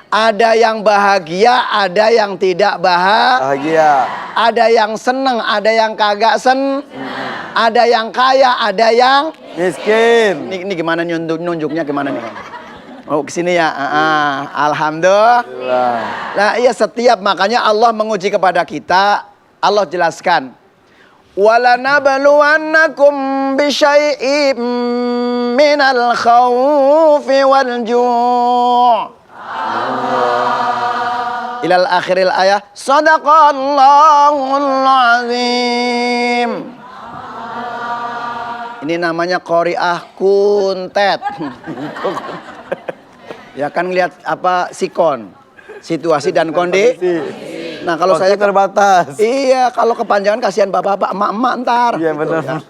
Ada yang bahagia, ada yang tidak bahagia. Ada yang seneng, ada yang kagak ada yang kaya, ada yang miskin. Ini gimana nunjuknya gimana nih? Oh kesini ya. Alhamdulillah. Nah iya setiap makanya Allah menguji kepada kita. Allah jelaskan. وَلَنَبْلُوَنَّكُمْ بِشَيْءٍ مِّنَ الْخَوْفِ وَالْجُوعِ Ilal akhiril ayah. Sadaqallahul azim. Ini namanya qori'ah kuntet. Ya kan lihat apa sikon, situasi dan kondisi. Nah kalau saya terbatas. Iya, kalau kepanjangan kasihan bapak-bapak, emak-emak ntar. Iya benar. Ya.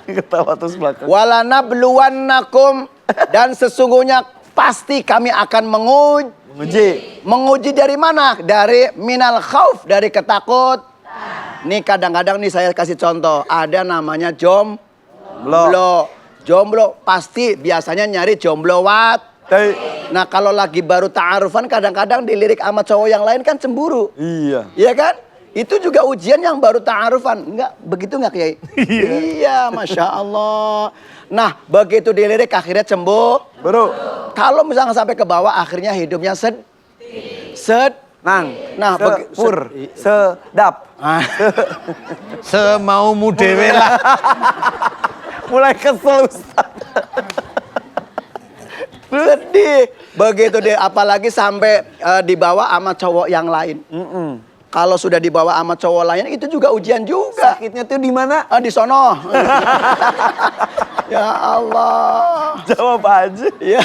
Ketawa terus belakang. Walanabluwannakum dan sesungguhnya pasti kami akan menguji dari mana? Dari minal khauf, dari ketakut. Nih kadang-kadang nih saya kasih contoh, ada namanya jomblo. Jomblo pasti biasanya nyari jomblo Nah kalau lagi baru ta'arufan kadang-kadang dilirik sama cowok yang lain kan cemburu. Iya. Iya kan? Itu juga ujian yang baru ta'arufan. Enggak, begitu enggak Kiai? Iya, Masya Allah. Nah begitu dilirik akhirnya cemburu. Kalau misalnya sampai ke bawah akhirnya hidupnya Nah, sedap. Semaumu dewe lah. Mulai kesel Ustaz. Sedih. Begitu deh, apalagi sampai dibawa sama cowok yang lain. Kalau sudah dibawa sama cowok lain itu juga ujian juga. Sakitnya tuh di mana? Di sono. Ya Allah. Jawab aja. Ya.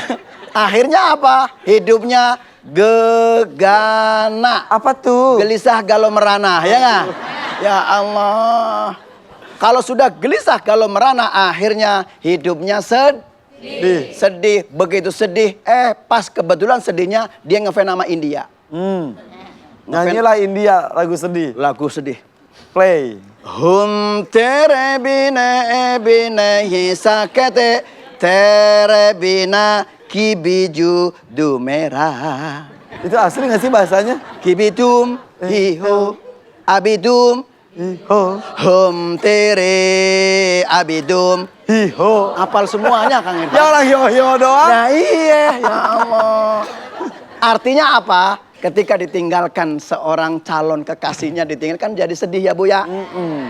Akhirnya apa? Hidupnya gegana. Apa tuh? Gelisah galau merana, ya nggak? Ya Allah. Kalau sudah gelisah galau merana, akhirnya hidupnya sedih. Begitu sedih, pas kebetulan sedihnya dia ngefans sama India. Nyanyilah India lagu sedih. Lagu sedih. Play. Hum tere bina hi sakete tere bina kibiju du merah. Itu asli gak sih bahasanya? Kibidum hiho abidum hiho hum tere abidum hiho. Hafal semuanya Kang Irfan. Ya orang hiho doang. Ya iya, ya Allah. Artinya apa? Ketika ditinggalkan seorang calon kekasihnya ditinggalkan jadi sedih ya Bu ya.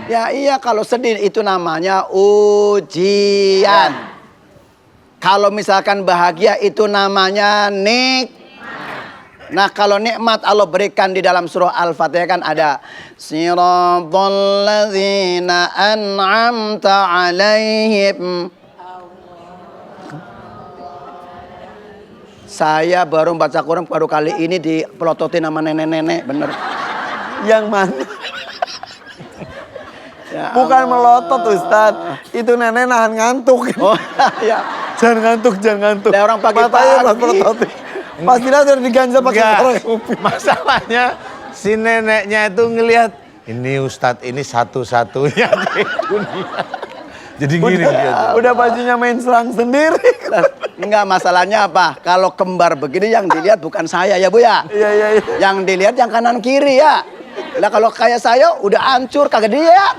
Ya iya, kalau sedih itu namanya ujian. Kalau misalkan bahagia itu namanya Nah kalau nikmat Allah berikan di dalam surah Al-Fatihah kan ada Siratal ladzina an'amta alaihim. Saya baru baca Quran baru kali ini dipelototin sama nenek-nenek, bener. Yang mana? Ya bukan melotot Ustaz. Itu nenek nahan ngantuk. Oh ya. Jangan ngantuk. Ada orang pagi-pagi. Pas dilihat udah diganja pakai korek kuping. Masalahnya si neneknya itu ngelihat ini Ustadz ini satu-satunya di dunia. Jadi gini dia. Udah bajunya main serang sendiri. Enggak, masalahnya apa? Kalau kembar begini yang dilihat bukan saya ya Bu ya. Iya. Yang dilihat yang kanan kiri ya. Lah kalau kayak saya udah hancur kagak dia.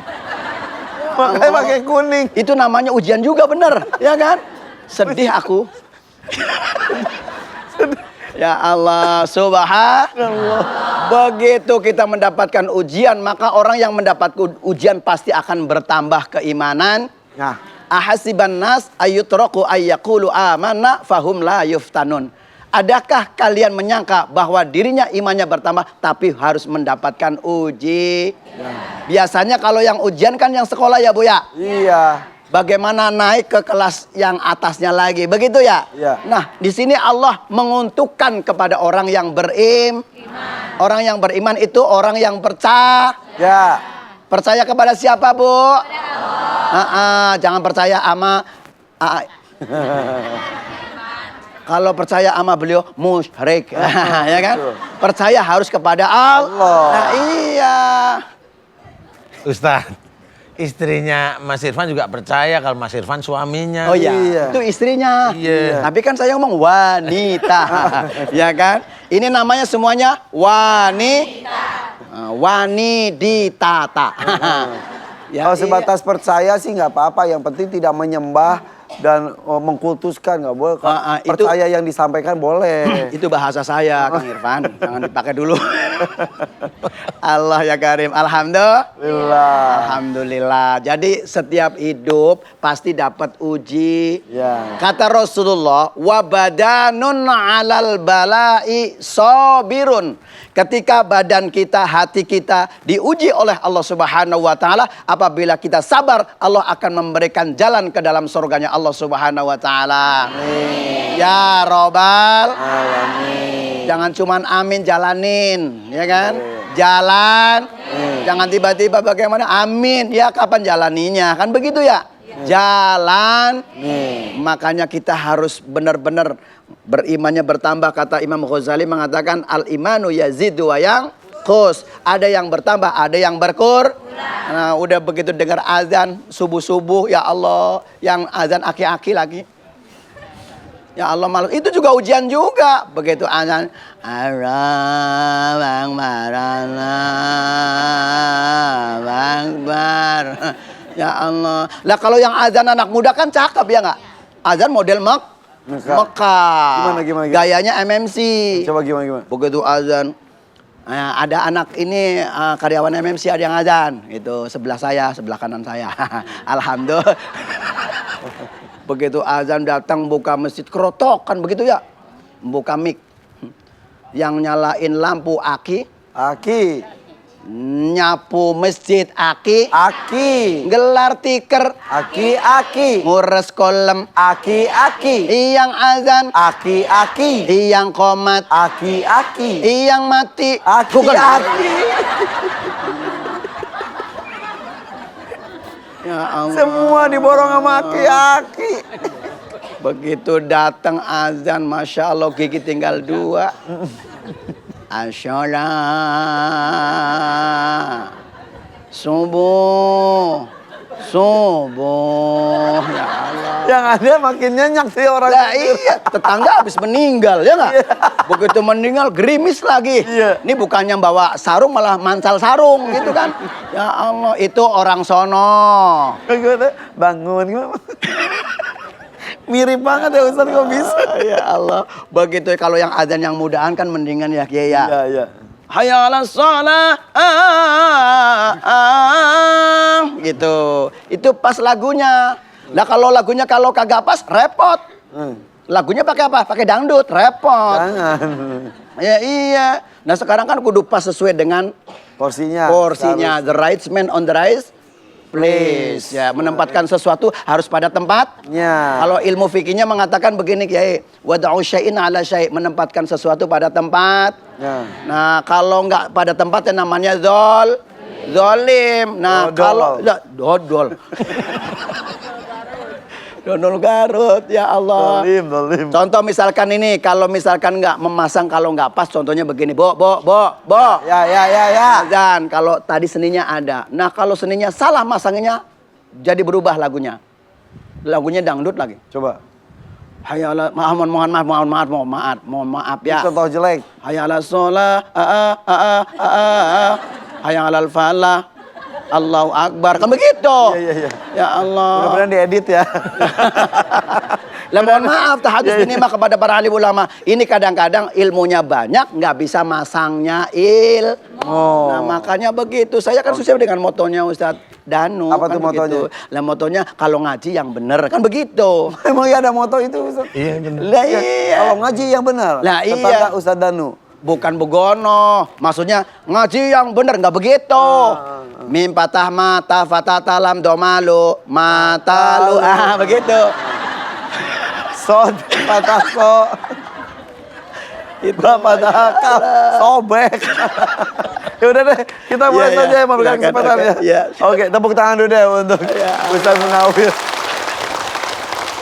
Makanya pakai kuning. Itu namanya ujian juga bener, ya kan? Sedih aku. Ya Allah, subhanallah. Begitu kita mendapatkan ujian, maka orang yang mendapat ujian pasti akan bertambah keimanan. Nah, ahasiban nas ayyutraku ayyaqulu amanna fahum la yuftanun. Adakah kalian menyangka bahwa dirinya imannya bertambah tapi harus mendapatkan uji? Biasanya kalau yang ujian kan yang sekolah ya Bu ya? iya. Bagaimana naik ke kelas yang atasnya lagi, begitu ya? Iya. Nah, di sini Allah menguntukkan kepada orang yang Orang yang beriman itu orang yang percaya. Ya. Percaya kepada siapa, Bu? Jangan percaya sama kalau percaya sama beliau musyrik. Ya kan? Percaya harus kepada Allah. Nah, iya. Ustadz, istrinya Mas Irfan juga percaya kalau Mas Irfan suaminya. Oh iya, Iya. itu istrinya. Iya. Tapi kan saya ngomong wanita, ya kan? Ini namanya semuanya waniditata. Ya, Kalau iya. sebatas percaya sih nggak apa-apa. Yang penting tidak menyembah dan mengkultuskan, nggak boleh. Itu- Percaya yang disampaikan boleh. Itu bahasa saya, Kang Irfan. Jangan dipakai dulu. Allah ya Karim. Alhamdulillah. Jadi setiap hidup pasti dapat uji. Ya. Kata Rasulullah, wa badanun 'alal bala'i sabirun. Ketika badan kita, hati kita diuji oleh Allah Subhanahu wa taala, apabila kita sabar, Allah akan memberikan jalan ke dalam surganya Allah Subhanahu wa taala. Ya Robbal. Amin. Jangan cuman amin jalanin, ya kan? Jalan. Jangan tiba-tiba bagaimana amin, ya kapan jalaninya? Kan begitu ya? Jalan. Makanya kita harus benar-benar berimannya bertambah. Kata Imam Ghazali mengatakan al-imanu yazidu wa yanqus. Ada yang bertambah, ada yang berkur. Nah, udah begitu dengar azan subuh-subuh, ya Allah, yang azan aki-aki lagi. Ya Allah malu. Itu juga ujian juga. Begitu azan Bang Marana Bangbar. Ya Allah. Lah kalau yang azan anak muda kan cakep ya nggak? Azan model Mekah. Gimana? Gayanya MMC. Coba gimana? Begitu azan. Ada anak ini karyawan MMC ada yang azan. Itu sebelah saya, sebelah kanan saya. Alhamdulillah. Begitu azan datang buka masjid kerotokan begitu ya. Buka mic. Yang nyalain lampu aki. Aki. Nyapu masjid aki. Aki. Gelar tiker. Aki. Ngurus kolom. Aki. Iyang azan. Aki. Iyang komat. Aki. Iyang mati. Aki. Bukan. Aki. Ya Allah. Semua diborong sama aki. Begitu datang azan, Masya Allah gigi tinggal 2. Asyolah. Subuh. Ya Allah. Yang ada makin nyenyak sih orang. Lah iya, tetangga habis meninggal ya nggak? Begitu meninggal gerimis lagi. Iya. Ini bukannya bawa sarung malah mancal sarung gitu kan? Ya Allah, itu orang sono. Bangun gimana? Mirip banget ya Ustaz, kok bisa? Ya Allah, begitu kalau yang azan yang mudaan kan mendingan ya Kiai ya. Iya. Hayya 'alas shalah. Gitu. Itu pas lagunya. Lah kalau lagunya kalau kagak pas repot. Lagunya pakai apa? Pakai dangdut, repot. Jangan. Ya iya. Nah sekarang kan kudu pas sesuai dengan Porsinya. The right man on the right place. Ya, menempatkan sesuatu harus pada tempatnya. Kalau ilmu fikihnya mengatakan begini Kiai, wada'u syai'in 'ala syai', menempatkan sesuatu pada tempat. Ya. Nah, kalau nggak pada tempatnya namanya zolim. Nah, kalau dodol. Dodol Garut, ya Allah. Dolim. Contoh misalkan ini, kalau misalkan nggak memasang, kalau nggak pas, contohnya begini, Bo. Ya. Dan kalau tadi seninya ada. Nah kalau seninya salah masangnya, jadi berubah lagunya. Lagunya dangdut lagi. Coba. Hayala, mohon maaf ya. Contoh jelek. Hayala sholah, hayala falah, Allahu Akbar. Kan begitu. Iya. Ya Allah. Mudah-mudahan diedit ya. Lah mohon maaf, tahadus ini mah kepada para alim ulama. Ini kadang-kadang ilmunya banyak, nggak bisa masangnya Oh. Nah makanya begitu. Saya kan susah dengan motonya Ustadz Danu. Apa kan tuh motonya? Begitu. Lah motonya kalau ngaji yang bener kan begitu. Emang ya ada moto itu Ustaz? Iya benar. Lah iya. Kalau ngaji yang benar. Lah iya. Tetangga Ustaz Danu. Bukan begono. Maksudnya ngaji yang bener nggak begitu. Mim patah mata fatatalam domalu matalu begitu. Sod, patah so. Itu patah kal, sobek. Ya udah deh, kita mulai saja ya, memberikan kesempatan ya. Iya. Oke, tepuk tangan dulu deh untuk Ustaz Munawir.